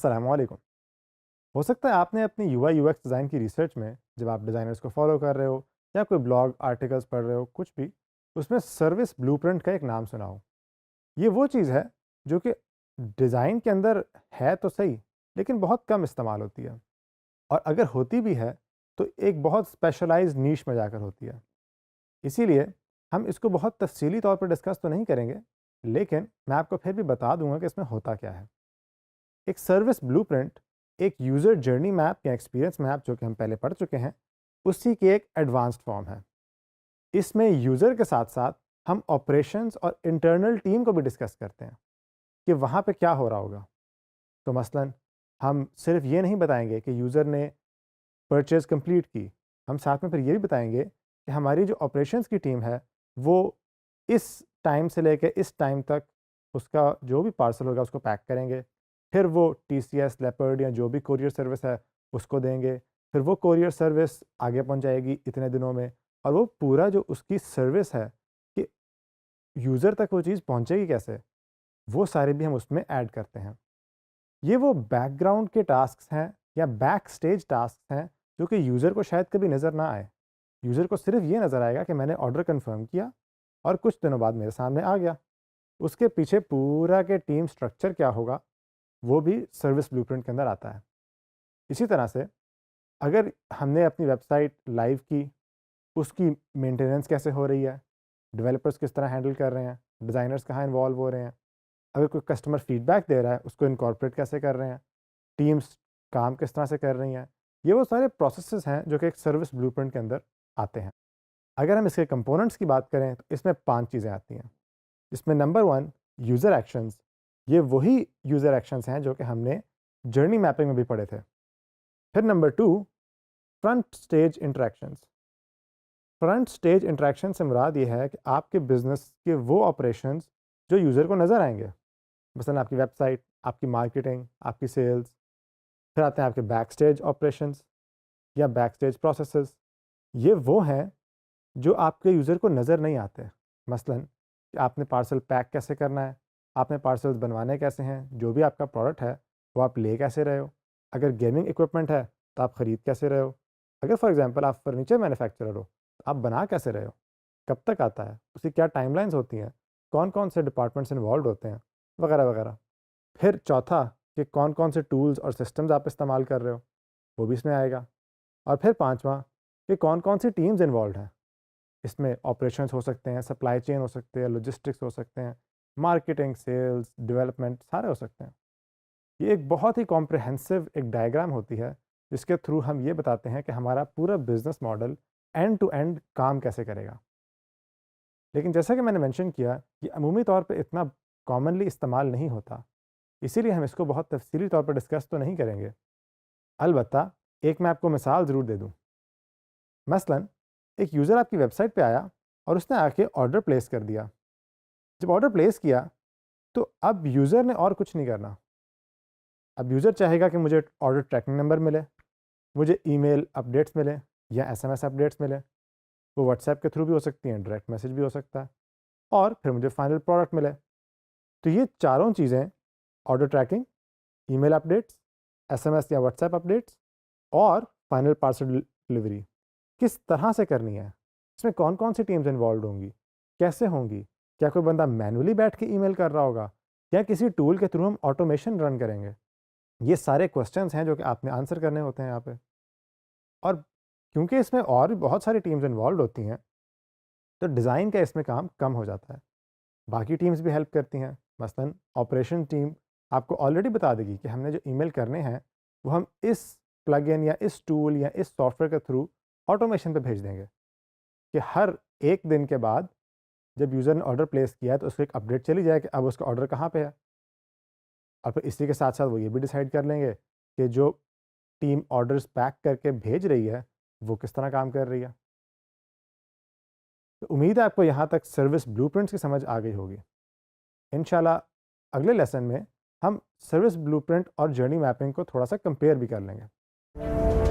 अस्सलाम वालेकुम। हो सकता है आपने अपनी यूआई यूएक्स डिज़ाइन की रिसर्च में जब आप डिज़ाइनर्स को फॉलो कर रहे हो या कोई ब्लॉग आर्टिकल्स पढ़ रहे हो कुछ भी, उसमें सर्विस ब्लूप्रिंट का एक नाम सुना हो। ये वो चीज़ है जो कि डिज़ाइन के अंदर है तो सही, लेकिन बहुत कम इस्तेमाल होती है, और अगर होती भी है तो एक बहुत स्पेशलाइज्ड नीश में जाकर होती है। इसीलिए हम इसको बहुत तफसीली तौर पर डिस्कस तो नहीं करेंगे, लेकिन मैं आपको फिर भी बता दूंगा कि इसमें होता क्या है। एक सर्विस ब्लूप्रिंट एक यूज़र जर्नी मैप या एक्सपीरियंस मैप जो कि हम पहले पढ़ चुके हैं, उसी की एक एडवांस्ड फॉर्म है। इसमें यूज़र के साथ साथ हम ऑपरेशंस और इंटरनल टीम को भी डिस्कस करते हैं कि वहाँ पे क्या हो रहा होगा। तो मसलन हम सिर्फ ये नहीं बताएंगे कि यूज़र ने परचेज़ कंप्लीट की, हम साथ में फिर ये भी बताएंगे कि हमारी जो ऑपरेशंस की टीम है वो इस टाइम से लेके इस टाइम तक उसका जो भी पार्सल होगा उसको पैक करेंगे। फिर वो टीसीएस, लेपर्ड या जो भी कोरियर सर्विस है उसको देंगे। फिर वो कोरियर सर्विस आगे पहुंचाएगी इतने दिनों में, और वो पूरा जो उसकी सर्विस है कि यूज़र तक वो चीज़ पहुंचेगी कैसे, वो सारे भी हम उसमें ऐड करते हैं। ये वो बैकग्राउंड के टास्क्स हैं या बैक स्टेज टास्क्स हैं जो कि यूज़र को शायद कभी नज़र ना आए। यूज़र को सिर्फ ये नज़र आएगा कि मैंने ऑर्डर कंफर्म किया और कुछ दिनों बाद मेरे सामने आ गया। उसके पीछे पूरा के टीम स्ट्रक्चर क्या होगा, वो भी सर्विस ब्लूप्रिंट के अंदर आता है। इसी तरह से अगर हमने अपनी वेबसाइट लाइव की, उसकी मेंटेनेंस कैसे हो रही है, डेवलपर्स किस तरह हैंडल कर रहे हैं, डिज़ाइनर्स कहाँ इन्वॉल्व हो रहे हैं, अगर कोई कस्टमर फीडबैक दे रहा है उसको इनकॉर्पोरेट कैसे कर रहे हैं, टीम्स काम किस तरह से कर रही हैं, ये वो सारे प्रोसेसेस हैं जो कि एक सर्विस ब्लूप्रिंट के अंदर आते हैं। अगर हम इसके कंपोनेंट्स की बात करें तो इसमें 5 चीज़ें आती हैं। इसमें नंबर 1 यूज़र एक्शंस। ये वही यूज़र एक्शंस हैं जो कि हमने जर्नी मैपिंग में भी पढ़े थे। फिर number 2 front stage interactions. Front stage interaction से मुराद ये है कि आपके बिज़नेस के वो ऑपरेशंस जो यूज़र को नज़र आएँगे। मसलन आपकी वेबसाइट, आपकी मार्केटिंग, आपकी सेल्स। फिर आते हैं आपके बैक स्टेज ऑपरेशंस या बैक स्टेज प्रोसेसेस। ये वो हैं जो आपके यूज़र को नज़र नहीं आते। मसलन कि आपने पार्सल पैक कैसे करना है, आपने पार्सल्स बनवाने कैसे हैं, जो भी आपका प्रोडक्ट है वो आप ले कैसे रहे हो, अगर गेमिंग इक्विपमेंट है तो आप ख़रीद कैसे रहे हो, अगर फॉर एग्जांपल आप फर्नीचर मैन्युफैक्चरर हो तो आप बना कैसे रहे हो, कब तक आता है, उसकी क्या टाइमलाइंस होती हैं, कौन कौन से डिपार्टमेंट्स इन्वॉल्व होते हैं, वगैरह वगैरह। फिर चौथा कि कौन कौन से टूल्स और सिस्टम्स आप इस्तेमाल कर रहे हो, वो भी इसमें आएगा। और फिर पाँचवा कि कौन कौन सी टीम्स इन्वॉल्व हैं। इसमें ऑपरेशंस हो सकते हैं, सप्लाई चेन हो सकते हैं, लॉजिस्टिक्स हो सकते हैं, मार्केटिंग, सेल्स, डेवलपमेंट, सारे हो सकते हैं। ये एक बहुत ही कॉम्प्रिहेंसिव एक डायग्राम होती है जिसके थ्रू हम ये बताते हैं कि हमारा पूरा business model end to end काम कैसे करेगा। लेकिन जैसा कि मैंने मेंशन किया, ये अमूमी तौर पे इतना कॉमनली इस्तेमाल नहीं होता, इसीलिए हम इसको बहुत तफसीली तौर पर डिस्कस तो नहीं करेंगे। अलबत्ता एक मैं आपको मिसाल ज़रूर दे दूँ। मसलन एक यूज़र आपकी वेबसाइट पे आया और उसने आके ऑर्डर प्लेस कर दिया। जब ऑर्डर प्लेस किया तो अब यूज़र ने और कुछ नहीं करना। अब यूज़र चाहेगा कि मुझे ऑर्डर ट्रैकिंग नंबर मिले, मुझे ईमेल अपडेट्स मिलें या एसएमएस अपडेट्स मिलें। वो व्हाट्सएप के थ्रू भी हो सकती हैं, डायरेक्ट मैसेज भी हो सकता है, और फिर मुझे फाइनल प्रोडक्ट मिले। तो ये चारों चीज़ें, order tracking, email updates, SMS या व्हाट्सएप अपडेट्स और फाइनल पार्सल डिलीवरी, किस तरह से करनी है, इसमें कौन कौन सी टीम्स इन्वॉल्व होंगी, कैसे होंगी, क्या कोई बंदा मैनुअली बैठ के ईमेल कर रहा होगा या किसी टूल के थ्रू हम ऑटोमेशन रन करेंगे। ये सारे क्वेश्चंस हैं जो कि आपने आंसर करने होते हैं यहाँ पे। और क्योंकि इसमें और भी बहुत सारी टीम्स इन्वॉल्व होती हैं तो डिज़ाइन का इसमें काम कम हो जाता है। बाकी टीम्स भी हेल्प करती हैं। मसलन ऑपरेशन टीम आपको ऑलरेडी बता देगी कि हमने जो ईमेल करने हैं वो हम इस प्लगइन या इस टूल या इस सॉफ्टवेयर के थ्रू ऑटोमेशन पे भेज देंगे कि हर एक दिन के बाद जब यूज़र ने ऑर्डर प्लेस किया है तो उसको एक अपडेट चली जाए कि अब उसका ऑर्डर कहाँ पे है। और फिर इसी के साथ साथ वो ये भी डिसाइड कर लेंगे कि जो टीम ऑर्डर्स पैक करके भेज रही है वो किस तरह काम कर रही है। तो उम्मीद है आपको यहाँ तक सर्विस ब्लूप्रिंट्स की समझ आ गई होगी। इंशाल्लाह अगले लेसन में हम सर्विस ब्लूप्रिंट और जर्नी मैपिंग को थोड़ा सा कंपेयर भी कर लेंगे।